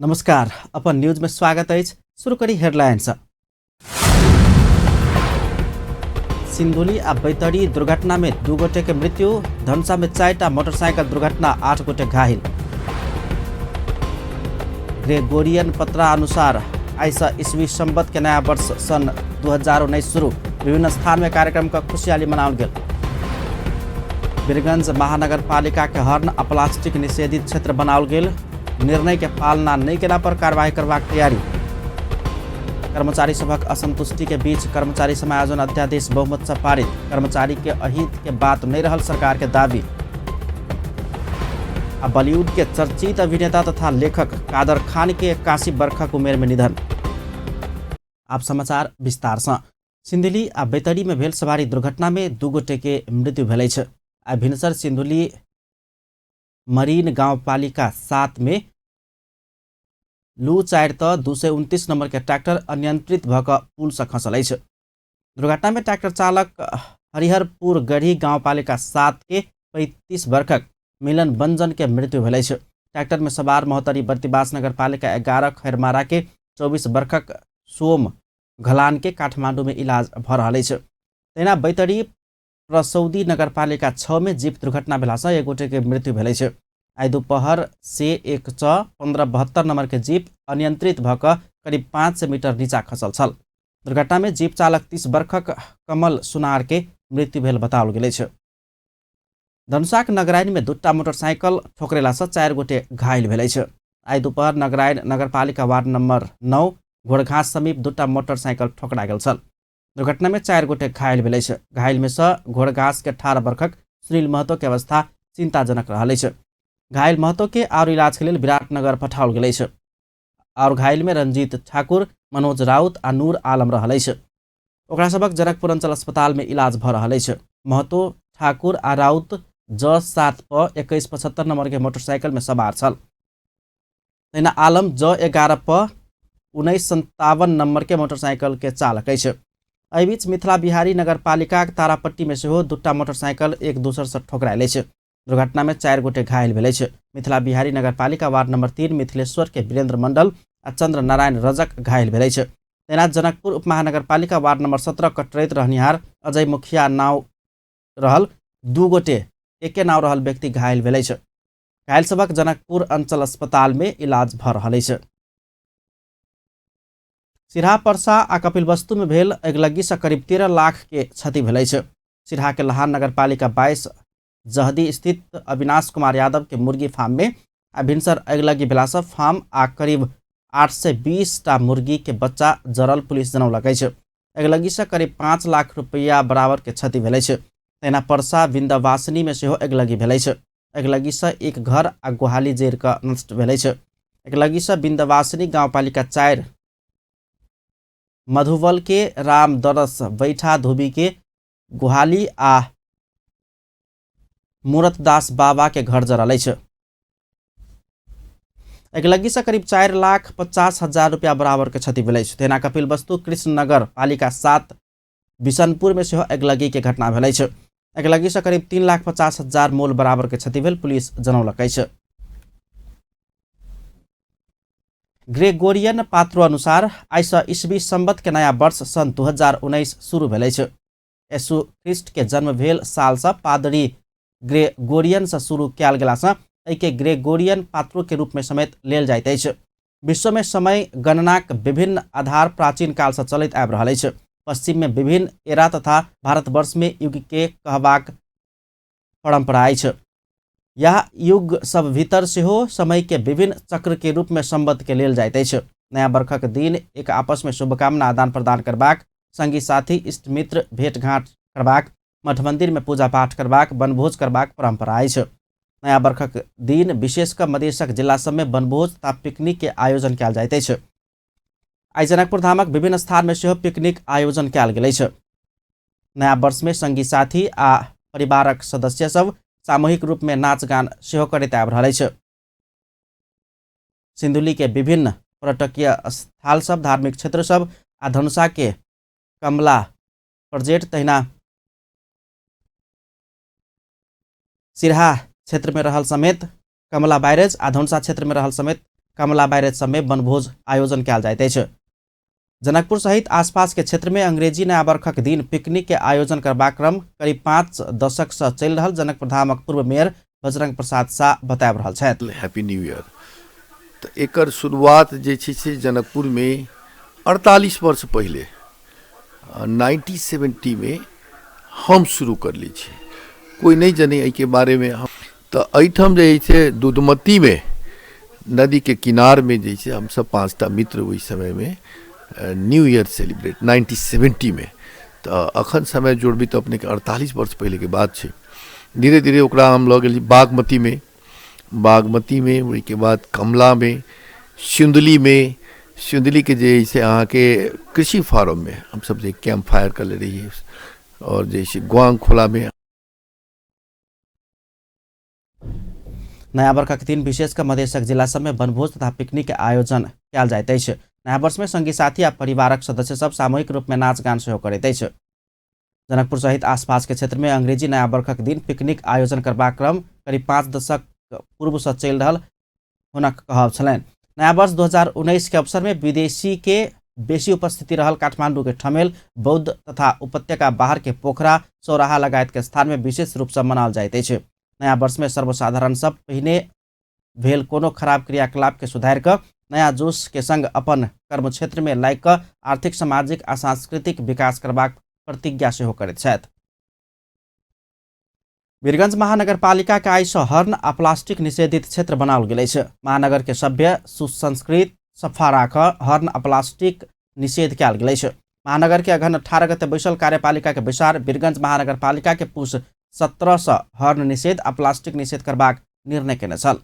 नमस्कार। अपन न्यूज में स्वागत है। शुरू करी हेडलाइंस। सिंधुली आ बैतडी दुर्घटना में 2 गोटे के मृत्यु। धनुषा में 4टा मोटरसाइकिल दुर्घटना, 8 गोटे घायल। ग्रेगोरियन पत्रा अनुसार आइसा ईस्वी संवत के नया वर्ष सन 2019 शुरू। विभिन्न स्थान में कार्यक्रम का खुशहाली मनाओल गेल। वीरगंज महानगरपालिका के हर्न आ प्लास्टिक निषेधित क्षेत्र बनाओल गेल। निर्णय के पालना नहीं केला पर कार्रवाई करबाक तैयारी। कर्मचारी सभक असंतुष्टि के बीच कर्मचारी समायोजन अध्यादेश बहुमत से पारित। कर्मचारी के अहित के बात नहीं रहल सरकार के दावी। बॉलीवुड के चर्चित अभिनेता तथा लेखक कादर खान के 81 वर्षक उमेर में निधन। आप समाचार विस्तार से। सिंधुली आ बैतडी में भेल सवारी दुर्घटना में 2 गोटे के मृत्यु भेल छै। आ भिनसर सिंधुली मरीन गाउँपालिका 7 में लू 4 त 229 नंबर के ट्रैक्टर अनियंत्रित भक पुल से खसल अछि। दुर्घटना में ट्रैक्टर चालक हरिहरपुर गढ़ी गाउँपालिका 7 के 35 वर्षक मिलन बंजन के मृत्यु भेल अछि। ट्रैक्टर में सवार महोत्तरी बर्तिवास नगरपालिका 11 खैरमारा के 24 वर्षक सोम घलान के काठमांडू में इलाज भ रहल अछि। तहिना बैतडी प्रसौदी नगरपालिका 6 में जीप दुर्घटना भेला से 1 गोटे के मृत्यु भेल अछि। आई दोपहर से 1:15-72 नंबर के जीप अनियंत्रित भक करीब 500 मीटर नीचा खसल छल। दुर्घटना में जीप चालक 30 वर्षक कमल सुनार के मृत्यु भेल बताओल गेल अछि। धनुषाक नगरायन में 2टा मोटरसाइकिल ठोकरेला से 4 गोटे घायल भेल अछि। आई दोपहर नगरायन नगरपालिका वार्ड नंबर 9 घोड़घास समीप 2टा मोटरसाइकिल ठोकरा गेल छल। दुर्घटना में 4 गोटे घायल भेल अछि। घायल में से घोड़घास के 18 वर्षक सुनील महतो के अवस्था चिंताजनक रहल अछि। घायल महतो के और इलाज के लिए विराटनगर पठाओल गेल अछि। और घायल में रंजीत ठाकुर, मनोज राउत आ नूर आलम रहल अछि। ओकरा सबक जनकपुर अंचल अस्पताल में इलाज भ रहल अछि। महतो, ठाकुर आ राउत J7 प 2175 नंबर के मोटरसाइकिल में सवार छल। तहिना आलम J11 प 1957 नंबर के मोटरसाइकिल के चालक अछि। एहि बीच मिथिला बिहारी नगरपालिका तारापट्टी में सेहो 2टा मोटरसाइकिल एक दोसर से ठोकरायल अछि। दुर्घटना में 4 गोटे घायल भेल अछि। मिथिला बिहारी नगरपालिका वार्ड नंबर 3 मिथिलेश्वर के वीरेंद्र मंडल आ चंद्र नारायण रजक घायल भेल अछि। तैना जनकपुर उपमहानगरपालिका वार्ड नंबर 17 कटरैत रहनिहार अजय मुखिया नाव रहल 2 गोटे एके नाव रहल व्यक्ति घायल भेल अछि। घायल सबक जनकपुर अंचल अस्पताल में इलाज भ रहल अछि। सिरहा परसा आ कपिलवस्तु में भेल अगिलगी से करीब 13 लाख के क्षति भेल अछि। सिरहा के लहान नगरपालिका 22 जहदी स्थित अविनाश कुमार यादव के मुर्गी फार्म में भिनसर अगिलगी भेला से फार्म आ करीब 820टा मुर्गी के बच्चा जरल पुलिस जनौलक अछि। अगिलगी से करीब 5 लाख रुपया बराबर के क्षति भेल अछि। तहिना परसा विंध्यवासिनी में सेहो अगिलगी भेल अछि। अगिलगी से एक घर आ गोहाली जैर के नष्ट भेल अछि। अगिलगी से विंध्यवासिनी गाउँपालिका 4 मधुबल के रामदरस बैठा धोबी के गोहाली आ मूरतदास बाबा के घर जरल अछि। अगिलगी से करीब 4,50,000 रुपया बराबर के क्षति भेल अछि। तहिना कपिलवस्तु कृष्णनगर पालिका 7 बिशनपुर में सेहो अगिलगी के घटना भेल अछि। अगिलगी से करीब 3,50,000 मोल बराबर के क्षति भेल पुलिस जनौलक अछि। ग्रेगोरियन पात्रो अनुसार आइसा ईस्वी संवत के नया वर्ष सन 2019 शुरू भेल अछि। यीशु ख्रिस्ट के जन्म भेल साल से पादरी ग्रेगोरियन से शुरू कयल गेला से एके ग्रेगोरियन पात्रो के रूप में समेत लेल जाइत अछि। विश्व में समय गणनाक विभिन्न आधार प्राचीन काल से चलैत आबि रहल अछि। पश्चिम में विभिन्न एरा तथा भारतवर्ष में युग के कहबाक परंपरा अछि। यह युग सब भीतर सेहो समय के विभिन्न चक्र के रूप में संवत के लेल जाइत अछि। नया वर्षक दिन एक आपस में शुभकामना आदान प्रदान करबाक, संगी साथी इष्ट मित्र भेंट घाट करबाक, मठ मंदिर में पूजा पाठ करबाक, वनभोज करबाक परंपरा अछि। नया वर्षक दिन विशेषकर मधेशक जिला सब में वनभोज तथा पिकनिक के आयोजन कयल जाइत अछि। आई जनकपुर धामक विभिन्न स्थान में सेहो पिकनिक आयोजन कयल गेल अछि। नया वर्ष में संगी साथी आ परिवारक सदस्य सब सामूहिक रूप में नाच गान सेहो करैत आबि रहल अछि। सिंधुली के विभिन्न पर्यटकीय स्थल सब, धार्मिक क्षेत्र सब आ धनुषा के कमला प्रोजेक्ट तहिना सिरहा क्षेत्र में रहल समेत कमला बैरेज आ धनुषा क्षेत्र में रहल समेत कमला बैरेज सब में वनभोज आयोजन कयल जाइत अछि। जनकपुर सहित आसपास के क्षेत्र में अंग्रेजी नया वर्षक दिन पिकनिक के आयोजन करबाक क्रम करीब 5 दशक से चलि रहल जनकपुर धामक पूर्व मेयर बजरंग प्रसाद शाह बताब रहल छथि। Happy new year. तो एकर शुरुआत जे छै से जनकपुर में 48 वर्ष पहले 1970 में हम शुरू कर ली छी। कोई नहीं जाने एहि के बारे में। हम तो एहिठाम जे छै दुधमती में नदी के किनार में जे छै हम सब 5टा मित्र ओहि समय में न्यू ईयर सेलिब्रेट 1970 में। तो अखन समय जोड़बी तो अपने के 48 वर्ष पहले के बात छै। धीरे धीरे ओकरा हम लऽ गेली बागमती में ओहि के बाद कमला में, सिंदली के जे छै अहाँ के कृषि फार्म में हम सब जे कैंप फायर कर ले रही है, और जैसे गुआंग खोला में। नया वर्षक दिन विशेष कर मधेशक जिला सब में वनभोज तथा पिकनिक के आयोजन कयल जाइत अछि। नया वर्ष में संगी साथी आ परिवारक सदस्य सब सामूहिक रूप में नाच गान सेहो करैत अछि। जनकपुर सहित आसपास के क्षेत्र में अंग्रेजी नया वर्षक दिन पिकनिक आयोजन करबाक क्रम करीब 5 दशक पूर्व से चलि रहल हुनक कहब छलनि। नया वर्ष 2019 के अवसर में विदेशी के बेसी उपस्थिति रहल काठमांडू के ठमेल, बौद्ध तथा उपत्यका बाहर के पोखरा, चौराहा लगायत के स्थान में विशेष रूप से मनाओल जाइत अछि। नया वर्ष में सर्वसाधारण सब पहिने भेल कोनो खराब क्रियाकलाप के सुधार कर नया जोश के संग अपन कर्म क्षेत्र में लागि कऽ आर्थिक, सामाजिक आ सांस्कृतिक विकास करबाक प्रतिज्ञा सेहो करैत छथि। वीरगंज महानगरपालिका के आइ सँ हर्न आ प्लास्टिक निषेधित क्षेत्र बनाओल गेल अछि। महानगर के सभ्य, सुसंस्कृत, सफा राखऽ हर्न आ प्लास्टिक निषेध कयल गेल अछि। महानगर के अघन 18 गते बैसल कार्यपालिका के बैसार वीरगंज महानगरपालिका के पुष 17 सँ हर्न निषेध आ प्लास्टिक निषेध करबाक निर्णय केने छल।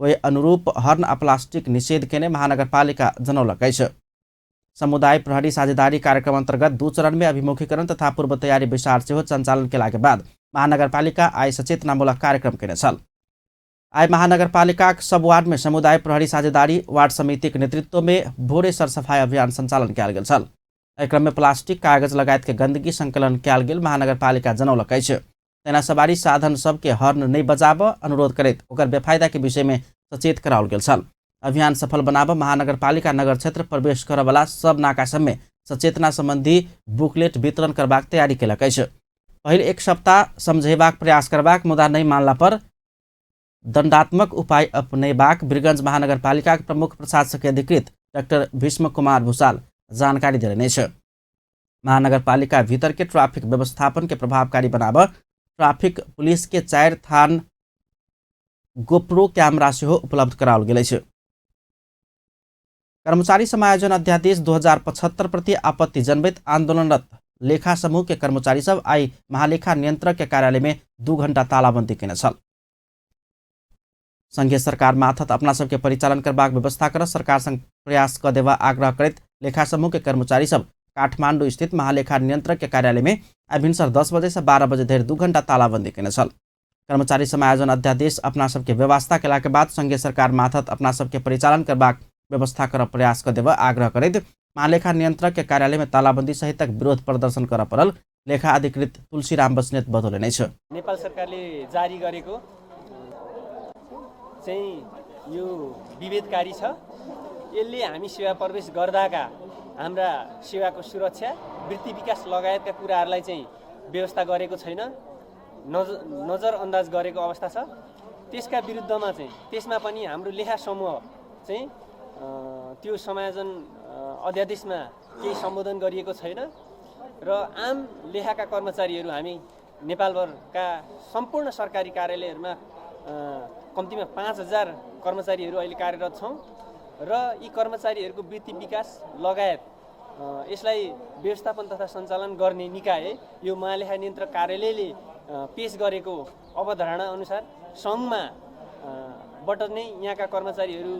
ओहि अनुरूप हर्न आ प्लास्टिक निषेध केने महानगरपालिका जनौलक अछि। समुदाय प्रहरी साझेदारी कार्यक्रम अंतर्गत 2 चरण में अभिमुखीकरण तथा पूर्व तैयारी बैसार सेहो संचालन केला के बाद महानगरपालिका आइ सचेतनामूलक कार्यक्रम केने छल। आइ महानगरपालिका सब वार्ड में समुदाय प्रहरी साझेदारी वार्ड समिति के नेतृत्व में भोरे सरसफाई अभियान संचालन कयल गेल छल। एहि क्रम में प्लास्टिक, कागज लगायत के गंदगी संकलन कयल गेल महानगरपालिका जनौलक अछि। तेना सवारी साधन सबके हॉर्न नहीं बजाबऽ अनुरोध करैत ओकर बेफायदा के विषय में सचेत कराओल गेल छल। अभियान सफल बनाबऽ महानगरपालिका नगर क्षेत्र प्रवेश करऽ वाला सब नाका सब में सचेतना संबंधी बुकलेट वितरण करबाक तैयारी केलक अछि। पहिल 1 सप्ताह समझेबाक प्रयास करबाक, मुदा नहीं मानला पर दंडात्मक उपाय अपनेबाक वीरगंज महानगरपालिका के प्रमुख प्रशासकीय अधिकृत डॉक्टर भीष्म कुमार भूषाल जानकारी देलनि अछि। महानगरपालिका भीतर के ट्रैफिक व्यवस्थापन के प्रभावकारी बनाबऽ ट्रैफिक पुलिस के 4 थान गोप्रो कैमरा सेहो उपलब्ध कराओल गेल अछि। कर्मचारी समायोजन अध्यादेश 2075 प्रति आपत्ति जनबैत आंदोलनरत लेखा समूह के कर्मचारी सब आई महालेखा नियंत्रक के कार्यालय में 2 घंटा तालाबंदी केने छल। संघीय सरकार माथत अपना सबके परिचालन करबाक व्यवस्था कर सरकार संग प्रयास क देवा आग्रह करैत लेखा समूह के कर्मचारी सब काठमांडू स्थित महालेखा नियंत्रक के कार्यालय में आई भिनसर 10 बजे से 12 बजे धरि 2 घंटा तालाबंदी केने छल। कर्मचारी समायोजन अध्यादेश अपना सबके व्यवस्था केला के बाद संघीय सरकार माथत अपना सबके परिचालन करबाक व्यवस्था कर प्रयास क देवा आग्रह करैत महालेखा नियंत्रक के कार्यालय में तालाबंदी सहितक विरोध प्रदर्शन कर परल लेखा अधिकृत तुलसीराम बस्नेत बतौलनि अछि। नेपाल सरकारले जारी गरेको चाहिँ यो विभेदकारी छ। यसले हामी सेवा प्रवेश गर्दाका हाम्रा सेवाको सुरक्षा, वृत्ति विकास लगायतका कुराहरूलाई चाहिँ व्यवस्था गरेको छैन, नजरअन्दाज गरेको अवस्था छ। त्यसका विरुद्धमा चाहिँ त्यसमा पनि हाम्रो लेखा समूह चाहिँ त्यो समायोजन अध्यादेशमा केही सम्बोधन गरिएको छैन र आम लेखाका कर्मचारीहरू हामी नेपालभरका सम्पूर्ण सरकारी कार्यालयहरूमा कम्तीमा 5000 कर्मचारीहरू अहिले कार्यरत छौँ र यी कर्मचारीहरूको वृत्ति विकास लगायत यसलाई व्यवस्थापन तथा सञ्चालन गर्ने निकाय यो महालेखा नियन्त्रक कार्यालयले पेश गरेको अवधारणा अनुसार सङ्घमा बाट नै यहाँका कर्मचारीहरू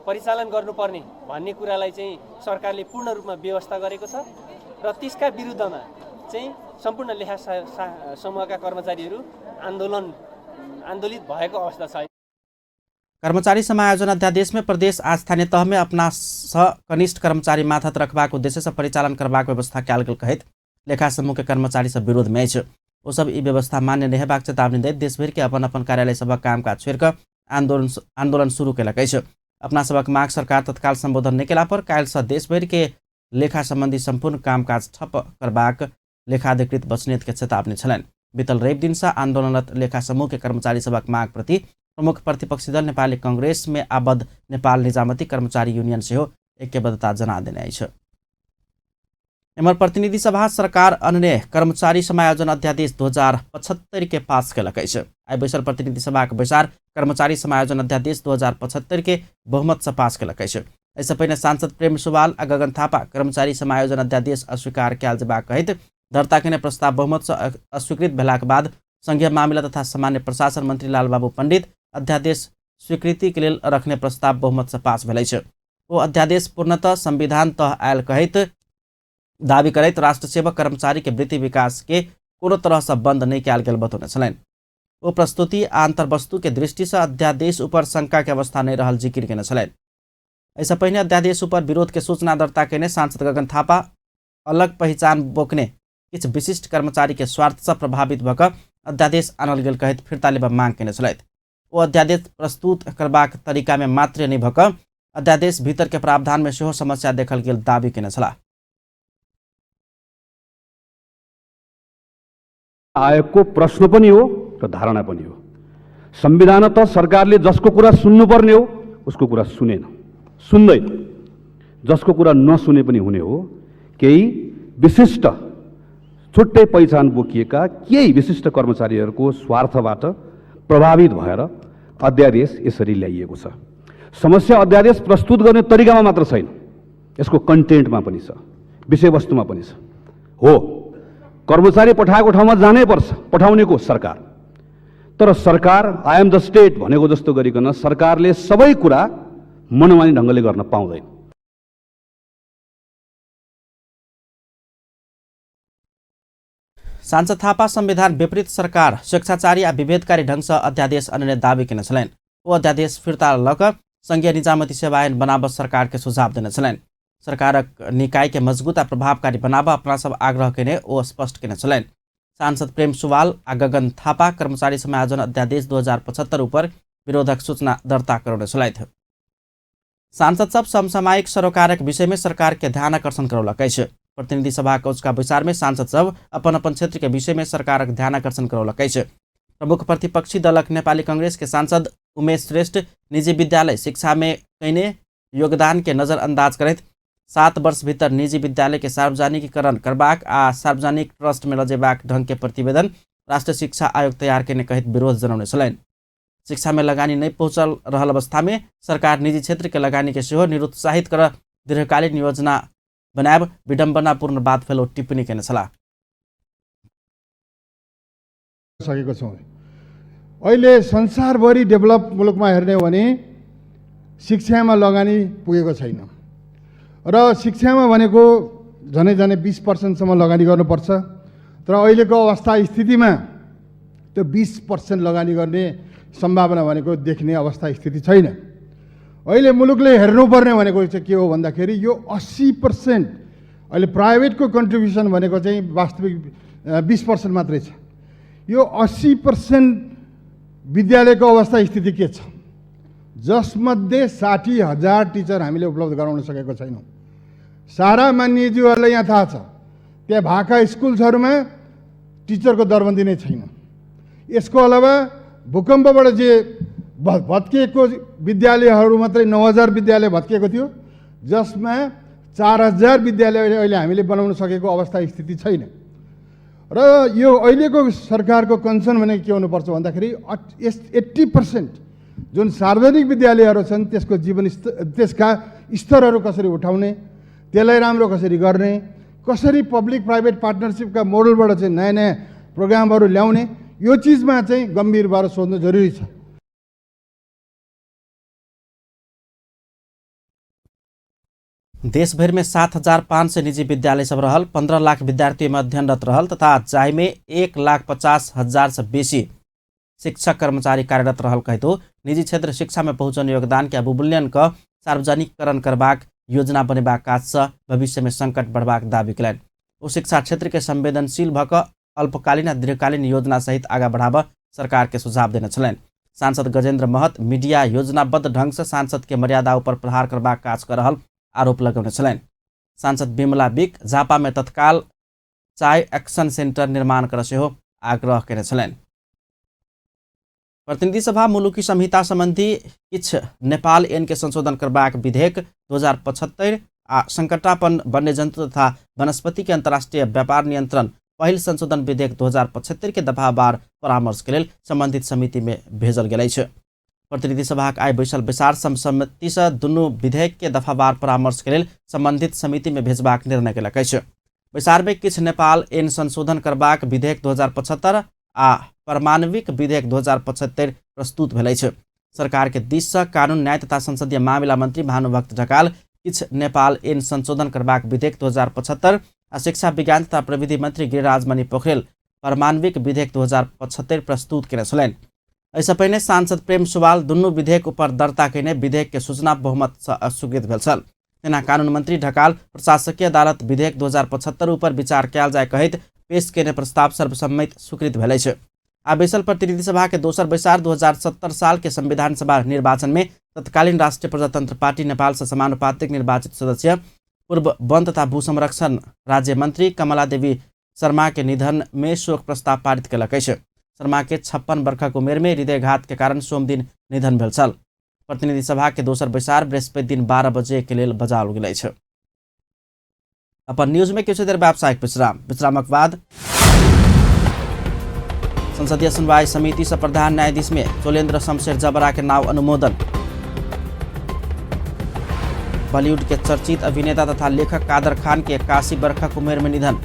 परिचालन गर्नुपर्ने भन्ने कुरालाई चाहिँ सरकारले पूर्ण रूपमा व्यवस्था गरेको छ र त्यसका विरुद्धमा चाहिँ सम्पूर्ण लेखा समूहका कर्मचारीहरू आन्दोलित भएको अवस्था छ। कर्मचारी समायोजन अध्यादेश में प्रदेश आ स्थानीय तह में अपना कनिष्ठ कर्मचारी माथत रखबाक उद्देश्य से परिचालन करबाक व्यवस्था कयल गेल कहैत लेखा समूह के कर्मचारी सब विरोध में अछि। ओ सब ई व्यवस्था मान्य नहीं हेबाक चेतावनी दैत देशभर के अपन अपन कार्यालय सबक कामकाज छोड़ि कऽ आंदोलन शुरू केलकै छ। अपना सबक माग सरकार तत्काल संबोधन नहीं केला पर काल्हि से देशभर के लेखा संबंधी संपूर्ण कामकाज ठप्प करबाक लेखाधिकृत बस्नेत के चेतावनी छलनि। बीतल रवि दिन से आंदोलनरत लेखा समूह के कर्मचारी सबक माग प्रति प्रमुख प्रतिपक्षी दल नेपाली कांग्रेस में आबद्ध नेपाल निजामती कर्मचारी यूनियन से ऐक्यबद्धता जना देने छ। एमर प्रतिनिधि सभा सरकार अन्य कर्मचारी समायोजन अध्यादेश 2075 के पास केलकै छ। आई बैसल प्रतिनिधि सभा के बैसार कर्मचारी समायोजन अध्यादेश 2075 के बहुमत से पास केलकै छ। इससे पहले सांसद प्रेम सुवाल आ गगन थापा कर्मचारी समायोजन अध्यादेश अस्वीकार कयल जेबाक कहैत दर्ता केने प्रस्ताव बहुमत से अस्वीकृत भेलाक बाद संघीय मामिला तथा सामान्य प्रशासन मंत्री लालबाबू पंडित अध्यादेश स्वीकृति के लेल रखने प्रस्ताव बहुमत से पास भेलै छ। वो अध्यादेश पूर्णतः संविधान तह आयल कहैत दावी करैत राष्ट्र सेवक कर्मचारी के वृत्ति विकास के कोनो तरह से बंद नहीं कयल गेल बतौने छलनि। वो प्रस्तुति आ अंतर्वस्तु के दृष्टि से अध्यादेश ऊपर शंका के अवस्था नहीं रहल जिक्र केने छलनि। ऐसा पहले अध्यादेश ऊपर विरोध के सूचना दर्ता केने सांसद गगन थापा अलग पहचान बोकने किछ विशिष्ट कर्मचारी के स्वार्थ से प्रभावित भक अध्यादेश आनल गेल कहैत फिर्ता लेबा मांग केने छलथि। वो अध्यादेश प्रस्तुत करबाक तरीका में मात्र नहीं भक अध्यादेश भीतर के प्रावधान में सेहो समस्या देखल गेल दावी केने छलाह। आयोगको प्रश्न पनि हो र धारणा पनि हो। संविधानतः सरकारले जसको कुरा सुन्नुपर्ने हो उसको कुरा सुनेन, सुन्दैन। जसको कुरा नसुने पनि हुने हो। केही विशिष्ट छुट्टै पहिचान बोकिएका केही विशिष्ट कर्मचारीहरूको स्वार्थबाट प्रभावित भएर अध्यादेश यसरी ल्याइएको छ। समस्या अध्यादेश प्रस्तुत गर्ने तरिकामा मात्र छैन, यसको कन्टेन्टमा पनि छ, विषयवस्तुमा पनि छ। हो, कर्मचारी पठाएको ठाउँमा जानै पर्छ, पठाउनेको सरकार। तर सरकार आई एम द स्टेट भनेको जस्तो गरिकन सरकारले सबै कुरा मनमानी ढङ्गले गर्न पाउँदैन। सांसद थापा संविधान विपरीत सरकार स्वेच्छाचारी आ विभेदकारी ढंग से अध्यादेश अन्य दावी केने छलनि। वो अध्यादेश फिर्ता लक संघीय निजामती सेवा ऐन बनाब सरकार के सुझाव देने छलनि। सरकारक निकाय के मजबूत आ प्रभावकारी बनाब अपना सब आग्रह केने ओ स्पष्ट केने छलनि। सांसद प्रेम सुवाल आ गगन थापा कर्मचारी समायोजन अध्यादेश 2075 ऊपर विरोधक सूचना दर्ता कराउने छलथि। सांसद सब समसामयिक सरोकारक विषय में सरकार के ध्यान आकर्षण करौलकै छ। प्रतिनिधि सभा का विचार में सांसद सब अपन अपन क्षेत्र के विषय में सरकारक ध्यान आकर्षण करौलकै छ। प्रमुख प्रतिपक्षी दलक नेपाली कांग्रेस के सांसद उमेश श्रेष्ठ निजी विद्यालय शिक्षा में कैने योगदान के नजरअंदाज करैत 7 वर्ष भीतर निजी विद्यालय के सार्वजनिकीकरण करबाक आ सार्वजनिक ट्रस्ट में लजेबाक ढंग के प्रतिवेदन राष्ट्रीय शिक्षा आयोग तैयार केने कहत विरोध जनाउने छलनि। शिक्षा में लगानी नहीं पहुंचल रहल अवस्था में सरकार निजी क्षेत्र के लगानी के सेहो निरुत्साहित कर दीर्घकालीन योजना बनाब विडम्बनापूर्ण बात फेलो टिप्पणी केने छलाह। सकेको छौँ। अहिले संसारभरि डेभलप मुलुकमा हेर्ने हो भने शिक्षामा लगानी पुगेको छैन र शिक्षामा भनेको झनै 20% लगानी गर्नुपर्छ। तर अहिलेको अवस्था स्थितिमा त्यो 20% लगानी गर्ने सम्भावना भनेको देख्ने अवस्था स्थिति छैन। अहिले मुलुकले हेर्नुपर्ने भनेको चाहिँ के हो भन्दाखेरि यो 80% अहिले प्राइभेटको कन्ट्रिब्युसन भनेको चाहिँ वास्तविक 20% मात्रै छ। यो 80% विद्यालयको अवस्था स्थिति के छ, जसमध्ये 60,000 टिचर हामीले उपलब्ध गराउन सकेको छैनौँ। सारा मान्यज्यूहरूलाई यहाँ थाहा छ, त्यहाँ भएका स्कुल्सहरूमा टिचरको दरबन्दी नै छैन। यसको अलावा भूकम्पबाट जे भत्किएको विद्यालयहरू मात्रै 9,000 विद्यालय भत्किएको थियो, जसमा 4,000 विद्यालय अहिले हामीले बनाउन सकेको अवस्था स्थिति छैन। र यो अहिलेको सरकारको कन्सर्न भनेको के हुनुपर्छ भन्दाखेरि 80% जुन सार्वजनिक विद्यालयहरू छन् त्यसको त्यसका स्तरहरू कसरी उठाउने, त्यसलाई राम्रो कसरी गर्ने, कसरी पब्लिक प्राइभेट पार्टनरसिपका मोडलबाट चाहिँ नयाँ नयाँ प्रोग्रामहरू ल्याउने, यो चिजमा चाहिँ गम्भीर भएर सोध्नु जरुरी छ। देशभर में 7,500 निजी विद्यालय सब रहल, 15 लाख विद्यार्थी में अध्ययनरत रहल तथा जाहि में 1,50,000 से बेसी शिक्षक कर्मचारी कार्यरत रहल कहतो निजी क्षेत्र शिक्षा में पहुँचने योगदान के अबुमूल्यन का सार्वजनिकरण करबाक योजना बनेबाक काज से भविष्य में संकट बढ़बाक दावी कयलनि। ओ शिक्षा क्षेत्र के संवेदनशील भक अल्पकालीन आ दीर्घकालीन योजना सहित आगा बढ़ाब सरकार के सुझाव देने छलनि। सांसद गजेन्द्र महत मीडिया योजनाबद्ध ढंग से सांसद के मर्यादा ऊपर प्रहार करबाक काज कर रहल आरोप लगौने छलनि। सांसद बिमला बिक झापा में तत्काल चाय एक्शन सेंटर निर्माण कर सेहो आग्रह केने छलनि। प्रतिनिधि सभा मुलुकी संहिता संबंधी किछ नेपाल ऐन के संशोधन करबाक विधेयक 2075 आ संकटापन्न वन्यजन्तु तथा वनस्पति के अंतर्राष्ट्रीय व्यापार नियंत्रण पहिल संशोधन विधेयक 2075 के दफावार परामर्श के लेल संबंधित समिति में भेजल गेल अछि। प्रतिनिधि सभाक आइ बैसल बैसार सर्वसम्मति से दुनू विधेयक के दफावार परामर्श के लेल संबंधित समिति में भेजबाक निर्णय केलक अछि। बैसार में किछ नेपाल ऐन संशोधन करबाक विधेयक 2075 आ परमाणविक विधेयक 2075 प्रस्तुत भेल अछि। सरकार के दिस से कानून न्याय तथा संसदीय मामिला मंत्री भानुभक्त ढकाल किछ नेपाल ऐन संशोधन करबाक विधेयक 2075 आ शिक्षा विज्ञान तथा प्रविधि मंत्री गिरिराज मणि पोखरेल परमाणविक विधेयक 2075 प्रस्तुत केने छलनि। एहिसँ पहिने सांसद प्रेम सुवाल दुनू विधेयक ऊपर दर्ता कयने विधेयक के सूचना बहुमत से अस्वीकृत भेल छल। तेना कानून मंत्री ढकाल प्रशासकीय अदालत विधेयक 2075 ऊपर विचार कयल जाय कहैत पेश केने प्रस्ताव सर्वसम्मति स्वीकृत भेल अछि। आ बैसल प्रतिनिधि सभा के दोसर बैसार 2070 साल के संविधान सभा निर्वाचन में तत्कालीन राष्ट्रीय प्रजातंत्र पार्टी नेपाल से समानुपातिक निर्वाचित सदस्य पूर्व वन तथा भू संरक्षण राज्य मंत्री कमला देवी शर्मा के निधन में शोक प्रस्ताव पारित कयलक अछि। शर्मा के 56 वर्षक उमेर में हृदयघात के कारण सोम दिन निधन भेल छल। प्रतिनिधि सभा के दोसर बैसार बृहस्पति दिन 12 बजे के लेल बजाओल गेल अछि। अपन न्यूज में किछु देर व्यावसायिक विश्रामक बाद संसदीय सुनवाई समिति से प्रधान न्यायाधीश में चोलेन्द्र शमशेर जबरा के नाम अनुमोदन। बॉलीवुड के चर्चित अभिनेता तथा लेखक कादर खान के 81 वर्षक उमेर में निधन।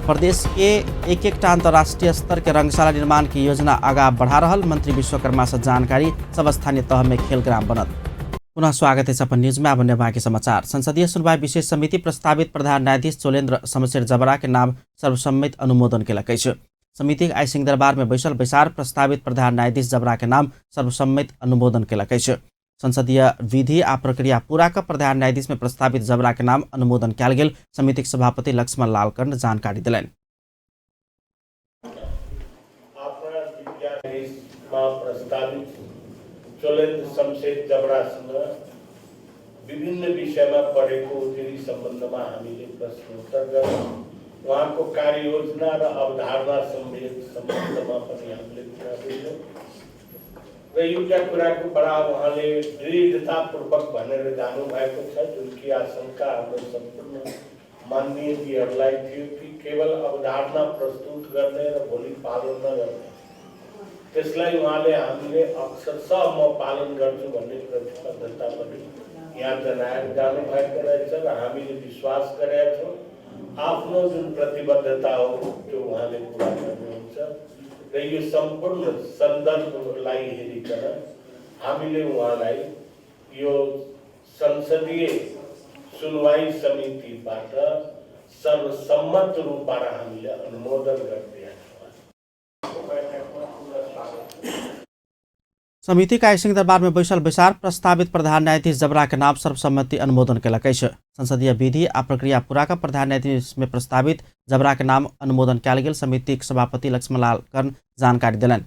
प्रदेश के एक अंतर्राष्ट्रीय स्तर के रंगशाला निर्माण की योजना आगा बढ़ा रहल मंत्री विश्वकर्मा से जानकारी सब स्थानीय तह में खेलग्राम बनत। पुनः स्वागत है अपन न्यूज में। अब बाकी समाचार। संसदीय सुनवाई विशेष समिति प्रस्तावित प्रधान न्यायाधीश चोलेन्द्र शमशेर जबरा के नाम सर्वसम्मति अनुमोदन केलक अछि। समिति आई सिंहदरबार में बैसल बैसार प्रस्तावित प्रधान न्यायाधीश जबरा के नाम सर्वसम्मति अनुमोदन केलक अछि। संसदीय विधि आ प्रक्रिया पूरा कर प्रधान न्यायाधीश में प्रस्तावित जबरा के नाम अनुमोदन कयल गेल समितिक सभापति लक्ष्मण लाल कर्ण जानकारी दिलनि। प्रस्तावित चोलेन्द्र शमशेर जबरासँग विभिन्न विषयमा पढेको उजुरी सम्बन्धमा हामीले प्रश्नोत्तर गर्यौं। उहाँको कार्ययोजना र अवधारणा सम्बन्धमा पनि हामीले कुरा गर्यौं र एउटा कुराको बडा उहाँले दृढतापूर्वक भनेर जानु भएको छ, जुन कि आशंका हाम्रो सम्पूर्ण माननीयजीहरूलाई थियो कि केवल अवधारणा प्रस्तुत गर्ने र भोलि पालन नगर्ने, त्यसलाई उहाँले हामीले अक्षरशः म पालन गर्छु भन्ने प्रतिबद्धता पनि यहाँ जनाएर जानु भएको रहेछ र हामीले विश्वास गरेका छौँ आफ्नो जुन प्रतिबद्धता हो त्यो उहाँले पुरा गर्नुहुन्छ र यो सम्पूर्ण सन्दर्भलाई हेरिकन हामीले उहाँलाई यो संसदीय सुनवाई समितिबाट सर्वसम्मत रूपबाट हामीले अनुमोदन गरिदिएका समिति का सिंहदरबार में बैसल बैसार प्रस्तावित प्रधान न्यायाधीश जबरा के नाम सर्वसम्मति अनुमोदन केलक अछि। संसदीय विधि आ प्रक्रिया पूरा कर प्रधान न्यायाधीश में प्रस्तावित जबरा के नाम अनुमोदन कयल गेल समितिक सभापति लक्ष्मण लाल कर्ण जानकारी दिलनि।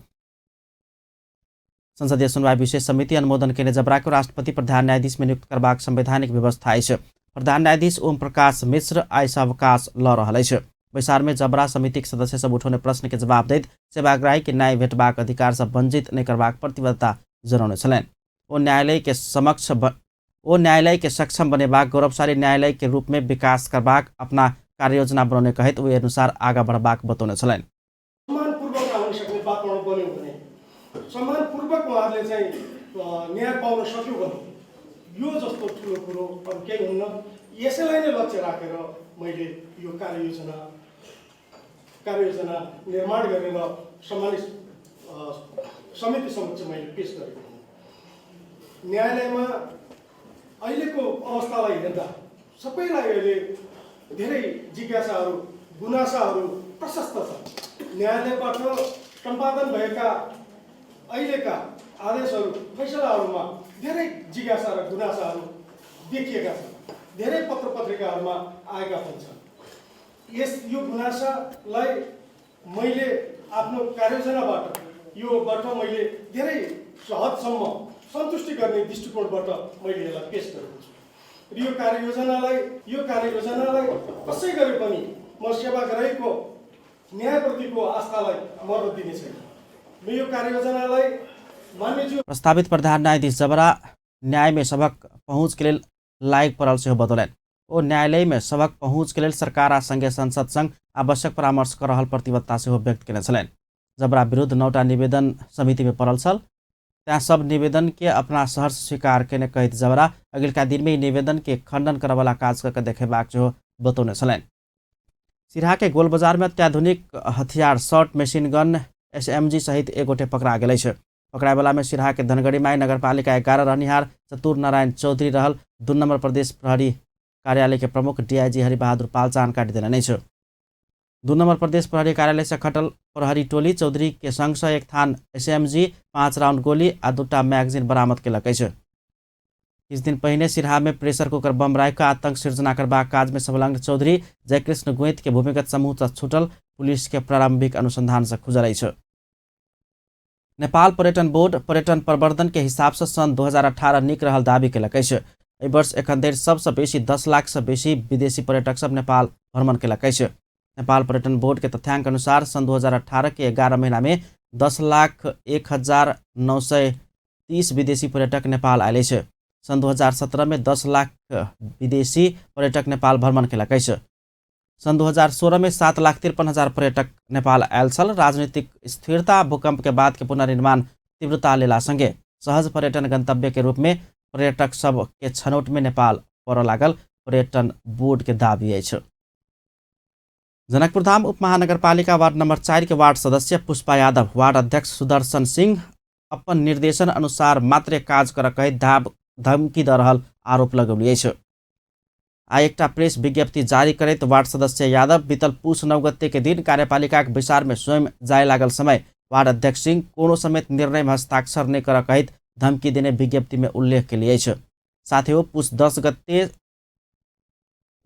संसदीय सुनवाई विशेष समिति अनुमोदन केने जबरा को राष्ट्रपति प्रधान न्यायाधीश में नियुक्त करबाक संवैधानिक व्यवस्था अछि। प्रधान न्यायाधीश ओम प्रकाश मिश्र आई अवकाश ल रहल अछि। बैसार में जबरा समिति के सदस्य सब उठौने प्रश्न के जवाब दैत सेवाग्राही के न्याय भेटबाक अधिकार से वंचित नहीं करबाक प्रतिबद्धता जनौने छलनि। ओ न्यायालय के सक्षम बनेबाक गौरवशाली न्यायालय के रूप में विकास करबाक अपना कार्ययोजना बनाउने कहैत ओहि अनुसार आगा बढ़बाक बतौने छलनि। सम्मानपूर्वक आउन सक्ने वातावरण बन्यो भने सम्मानपूर्वक उहाँहरूले चाहिँ न्याय पाउन सक्यो भने यो जस्तो ठुलो कुरो अरू केही हुन्न। यसैलाई नै लक्ष्य राखेर मैले यो कार्ययोजना निर्माण गरेर सम्मानित समिति समक्ष मैले पेश गरेको हुँ। न्यायालयमा अहिलेको अवस्थालाई हेर्दा सबैलाई अहिले धेरै जिज्ञासाहरू गुनासाहरू प्रशस्त छ। न्यायालयबाट सम्पादन भएका अहिलेका आदेशहरू फैसलाहरूमा धेरै जिज्ञासा र गुनासाहरू देखिएका छन्। धेरै पत्र पत्रिकाहरूमा आएका पनि छन्। यो गुनासालाई मैले आफ्नो कार्ययोजनाबाट योबाट मैले धेरै हदसम्म सन्तुष्टि गर्ने दृष्टिकोणबाट मैले यसलाई पेश गरेको छु र यो कार्ययोजनालाई कसै गरे पनि म सेवाग्राहीको न्यायप्रतिको आस्थालाई मर्दत दिने छैन। म यो कार्ययोजनालाई मान्यज्यू प्रस्तावित प्रधान न्यायाधीश जबरा न्याय में सबक पहुँच के लिए लायक पड़ल से बतौलन। ओ न्यायालय में सबक पहुँच के लिए सरकार आ संघीय संसद संग आवश्यक परामर्श कर रहल प्रतिबद्धता से व्यक्त केने छलैन। जबरा विरुद्ध 9टा निवेदन समिति में पड़ल छल, त्यहाँ सब निवेदन के अपना सहर्ष स्वीकार केने कहित जबरा अगिलका दिन में निवेदन के खंडन करे वाला काज करके देखेबाक जो बतौने छलैन। सिराहा के गोल बाजार में अत्याधुनिक हथियार शॉर्ट मशीन गन SMG सहित एक गोटे पकड़ा गए है। पकड़ाएवाला में सिराहा के धनगढ़ी माई नगरपालिका 11 रहनिहार चतुर नारायण चौधरी रहल। 2 नंबर प्रदेश प्रहरी कार्यालय के प्रमुख DIG हरिबहादुर पाल जानकारी देने है। 2 नंबर प्रदेश प्रहरी कार्यालय से खटल प्रहरी टोली चौधरी के संग से एक थान SMG 5 राउंड गोली आ 2टा मैगजीन बरामद केलक है। किछ दिन पहिने सिराहा में प्रेशर कुकर बम राखि आतंक सिर्जना करबाक काज में संलग्न चौधरी जयकृष्ण गोइत के भूमिगत समूह से छूटल पुलिस के प्रारंभिक अनुसंधान से खुजल है। नेपाल पर्यटन बोर्ड पर्यटन प्रवर्धन के हिसाब से सन 2018 नीक रहल दावी केलक है। एहि वर्ष एखन धरि सबसे बेसी 10 लाख से बेसी विदेशी पर्यटक सब नेपाल भ्रमण केलक है। नेपाल पर्यटन बोर्ड के तथ्याङ्क अनुसार सन 2018 के 11 महीना में 10,01,930 विदेशी पर्यटक नेपाल आए है। सन 2017 में 10 लाख विदेशी पर्यटक नेपाल भ्रमण केलक है। सन 2016 में 7,53,000 पर्यटक नेपाल आयल छल। राजनीतिक स्थिरता भूकंप के बाद के पुनर्निर्माण तीव्रता लेला संगे सहज पर्यटन गंतव्य के रूप में पर्यटक सब के छनौट में नेपाल पर लागल पर्यटन बोर्ड के दावी है। जनकपुर धाम उपमहानगरपालिका वार्ड नंबर 4 के वार्ड सदस्य पुष्पा यादव वार्ड अध्यक्ष सुदर्शन सिंह अपन निर्देशन अनुसार मात्रे काज कर कहित धमकी द रहल आरोप लगौलिए छै। आ एकटा प्रेस विज्ञप्ति जारी करैत वार्ड सदस्य यादव बीतल पुष 9 गते के दिन कार्यपालिका के विचार में स्वयं जाय लागल समय वार्ड अध्यक्ष सिंह कोनो समेत निर्णय में हस्ताक्षर नहीं कर कहित धमकी देने विज्ञप्ति में उल्लेख के लिए। साथ ही वो पुष 10 गते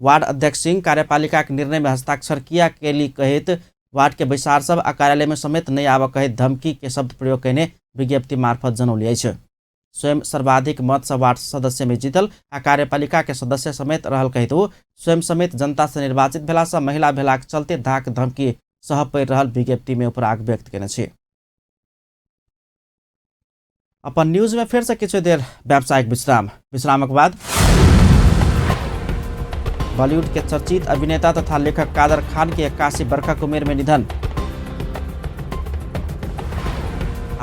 वार्ड अध्यक्ष सिंह कार्यपालिका के निर्णय में हस्ताक्षर किया के लिए कहित वार्ड के विचार सब आ कार्यालय में समेत नहीं आव कहित धमकी के शब्द प्रयोग करने विज्ञप्ति मार्फत जनौलिए। स्वयं सर्वाधिक मत से वार्ड सदस्य में जीतल आ कार्यपालिका के सदस्य समेत रहल कहित वो स्वयं समेत जनता से निर्वाचित भेला से महिला भेला के चलते धाक धमकी सह पड़ रहल विज्ञप्ति में उपराग व्यक्त केने छै। अपन न्यूज में फिर से किछु देर व्यावसायिक विश्रामक बाद बॉलीवुड के चर्चित अभिनेता तथा लेखक कादर खान के 81 वर्षक उमेर में निधन।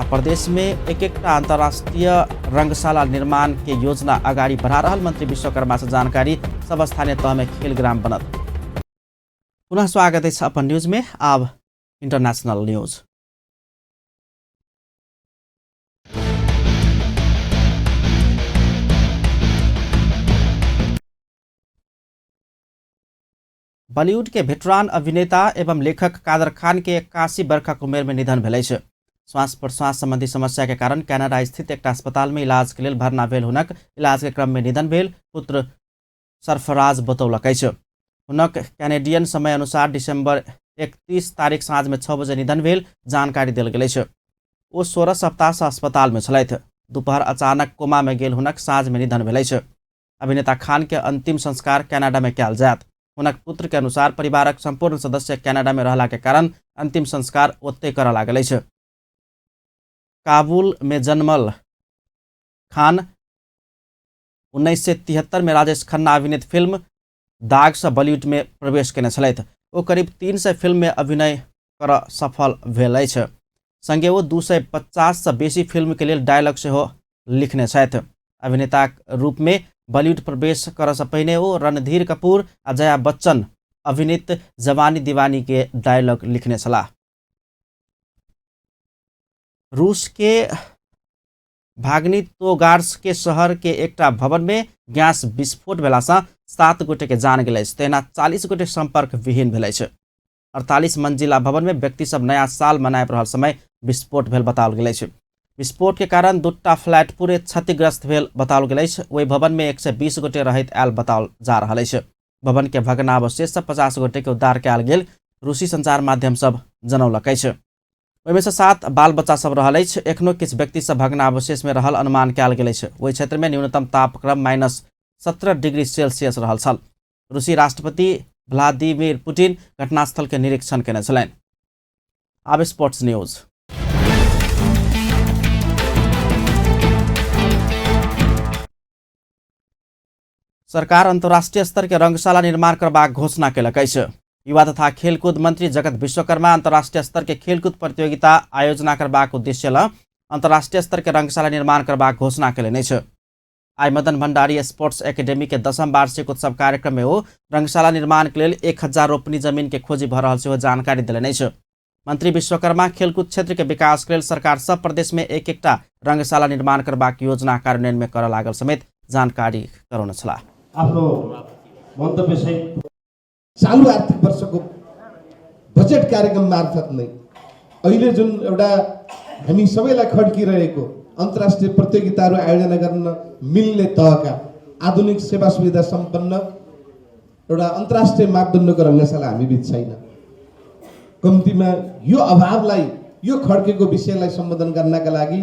प्रदेश में एक अंतर्राष्ट्रीय रंगशाला निर्माण के योजना अगाडि बढ़ा रहल मंत्री विश्वकर्मा से जानकारी सब स्थानीय तह में खेलग्राम बनत। पुनः स्वागत है अपन न्यूज में। अब इंटरनेशनल न्यूज। बॉलीवुड के वेटरान अभिनेता एवं लेखक कादर खान के 81 वर्षक उमेर में निधन भेल छै। श्वास प्रश्वास संबंधी समस्या के कारण कनाडा स्थित एक अस्पताल में इलाज के लिए भर्ना भेल हुनक इलाज के क्रम में निधन भेल पुत्र सरफराज बतौलक अछि। हुनक कैनेडियन समय अनुसार दिसंबर 31 तारीख साँझ में 6 बजे निधन भेल जानकारी देल गेल अछि। ओ 16 सप्ताह से अस्पताल में छलथि। दोपहर अचानक कोमा में गेल हुनक साँझ में निधन भेल अछि। अभिनेता खान के अंतिम संस्कार कनाडा में कयल जायत। हुनक पुत्र के अनुसार परिवारक संपूर्ण सदस्य कनाडा में रहला के कारण अंतिम संस्कार ओतै करऽ लागल अछि। काबुल में जन्मल खान 1973 में राजेश खन्ना अभिनीत फिल्म दाग से बॉलीवुड में प्रवेश केने छलथि। ओ करीब 300 फिल्म में अभिनय कर सफल भेल अछि। संगे वो 250 से बेसी फिल्म के लिए डायलॉग सेहो लिखने छथि। अभिनेता रूप में बॉलीवुड प्रवेश कर से पहिने वो रणधीर कपूर आ जया बच्चन अभिनीत जवानी दीवानी के डायलॉग लिखने छलाह। रूस के भाग्नितोगार्स के शहर के एकटा भवन में गैस विस्फोट भेला से 7 गोटे के जान गेल अछि। तेना 40 गोटे संपर्क विहीन भेल अछि। 48 मंजिला भवन में व्यक्ति सब नया साल मनाबि रहल समय विस्फोट भेल बताओल गेल अछि। विस्फोट के कारण 2टा फ्लैट पूरे क्षतिग्रस्त भेल बताओल गेल अछि। ओहि भवन में 120 गोटे रहैत आयल बताओल जा रहल अछि। भवन के भग्नावशेष से 50 गोटे के उद्धार कयल गेल। रूसी संचार माध्यम सब जनौलकै छ। ओहिमे से 7 बाल बच्चा सब रहल अछि। एखनो किछु व्यक्ति सब भग्नावशेष में रहल अनुमान कयल गेल अछि। ओहि क्षेत्र में न्यूनतम तापक्रम -17 डिग्री सेल्सियस रहल छल। रूसी राष्ट्रपति व्लादिमीर पुतिन घटनास्थल के निरीक्षण केने छलनि। अब स्पोर्ट्स न्यूज। सरकार अंतर्राष्ट्रीय स्तर के रंगशाला निर्माण करबाक घोषणा केलक अछि। युवा तथा खेलकूद मंत्री जगत विश्वकर्मा अंतर्राष्ट्रीय स्तर के खेलकूद प्रतियोगिता आयोजना करबाक उद्देश्य ल अंतर्राष्ट्रीय स्तर के रंगशाला निर्माण करबाक घोषणा केलनि अछि। आई मदन भंडारी स्पोर्ट्स एकेडमी के 10म वार्षिक उत्सव कार्यक्रम में ओ रंगशाला निर्माण के लेल 1000 रोपनी जमीन के खोजी भ रहल सेहो जानकारी देलनि अछि। मंत्री विश्वकर्मा खेलकूद क्षेत्र के विकास के लेल सरकार सब प्रदेश में एक-एकटा रंगशाला निर्माण करबाक योजना कार्यान्वयन में कर लागल समेत जानकारी गराउन छलाह। आफ्नो मन्तव्य सहित चालू आर्थिक वर्षको बजेट कार्यक्रम मार्फत नै अहिले जुन एउटा हामी सबैलाई खड्किरहेको अन्तर्राष्ट्रिय प्रतियोगिताहरू आयोजना गर्न मिल्ने तहका आधुनिक सेवा सुविधा सम्पन्न एउटा अन्तर्राष्ट्रिय मापदण्डको रंगशाला हामी बीच छैन। कम्तीमा यो अभावलाई यो खड्केको विषयलाई सम्बोधन गर्नका लागि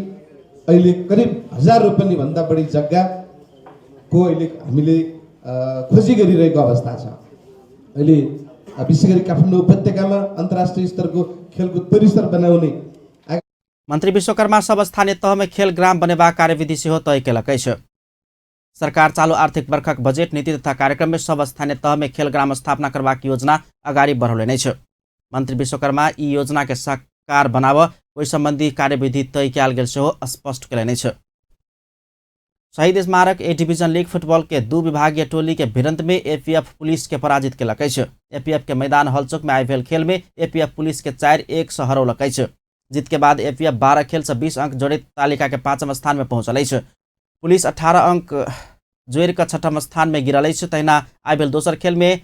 अहिले करिब 1000 रोपनी भन्दा बढी जग्गाको अहिले हामीले खोजी गरिरहेको अवस्था छ। अहिले विशेष गरी काठमाडौँ उपत्यकामा अन्तर्राष्ट्रिय स्तरको खेलकुद परिसर बनाउने। मंत्री विश्वकर्मा सब स्थानीय तह में खेल ग्राम बनेबाक कार्यविधि सेहो तय केलक अछि। सरकार चालू आर्थिक वर्षक बजेट नीति तथा कार्यक्रम में सब स्थानीय तह में खेल ग्राम स्थापना करबाक योजना अगाडि बढ़ौलनि अछि। मंत्री विश्वकर्मा ई योजना के साकार बनाब ओहि सम्बन्धी कार्यविधि तय कयल गेल सेहो स्पष्ट केलनि अछि। शहीद स्मारक ए डिवीजन लीग फुटबॉल के 2 विभागीय टोली के भिड़ंत में एपीएफ पुलिस के पराजित केलक अछि। एपीएफ के मैदान हलचौक में आइ भेल खेल में एपीएफ पुलिस के 4-1 से हरौलक अछि। जीत के बाद एपीएफ 12 खेल से 20 अंक जोड़े तालिका के 5म स्थान में पहुंचल अछि। पुलिस 18 अंक जोड़ कर 6म स्थान में गिरल अछि। तहिना आइ भेल दोसर खेल में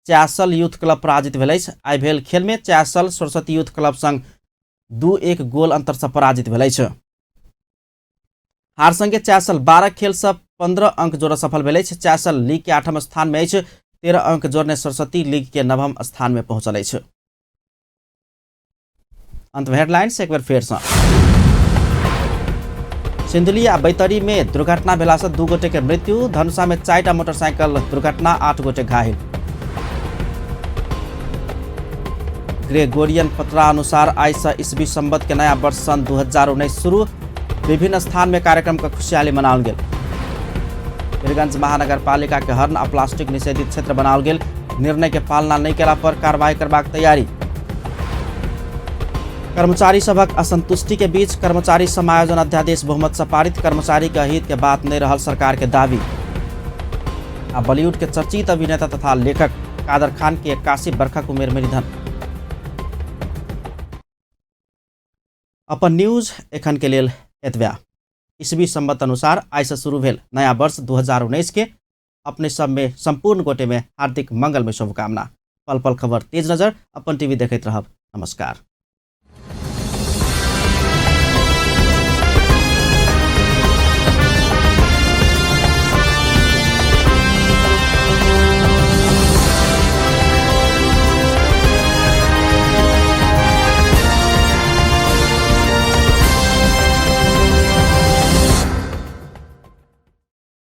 च्यासल यूथ क्लब पराजित भेल अछि। आइ भेल खेल में च्यासल सरस्वती यूथ क्लब संग 2-1 गोल अंतर से पराजित भेल अछि। हार संगे च्यासल 12 खेल से 15 अंक जोड़ सफल भेल अछि। च्यासल लीग के 8म स्थान में अछि। 13 अंक जोड़ने सरस्वती लीग के 9म स्थान में पहुंचल अछि। अंत में हेडलाइंस एक बार फेर से। सिंधुली आ बैतरी में दुर्घटना भेला से 2 गोटे के मृत्यु। धनुषा में 4टा मोटरसाइकिल दुर्घटना, 8 गोटे घायल। ग्रेगोरियन पत्रा अनुसार आई से ईस्वी संवत के नया वर्ष सन 2019 शुरू। विभिन्न स्थान में कार्यक्रम का खुशहाली मनाओल गेल। वीरगंज महानगर पालिका के हर्न आ प्लास्टिक निषेधित क्षेत्र बनाओल गेल। निर्णय के पालना नहीं केला पर कार्रवाई करबाक तैयारी। कर्मचारी सभक असंतुष्टि के बीच कर्मचारी समायोजन अध्यादेश बहुमत से पारित। कर्मचारी के हित के बात नहीं रहल सरकार के दावी। आ बॉलीवुड के चर्चित अभिनेता तथा लेखक कादर खान के 81 वर्षक उमेर में निधन। अपन न्यूज एखन के लेल एतबा। ईस्वी संवत अनुसार आई से शुरू भेल नया वर्ष 2019 के अपने सब में संपूर्ण गोटे में हार्दिक मंगल में शुभकामना। पल पल खबर तेज नजर अपन टीवी देखते रहब। नमस्कार।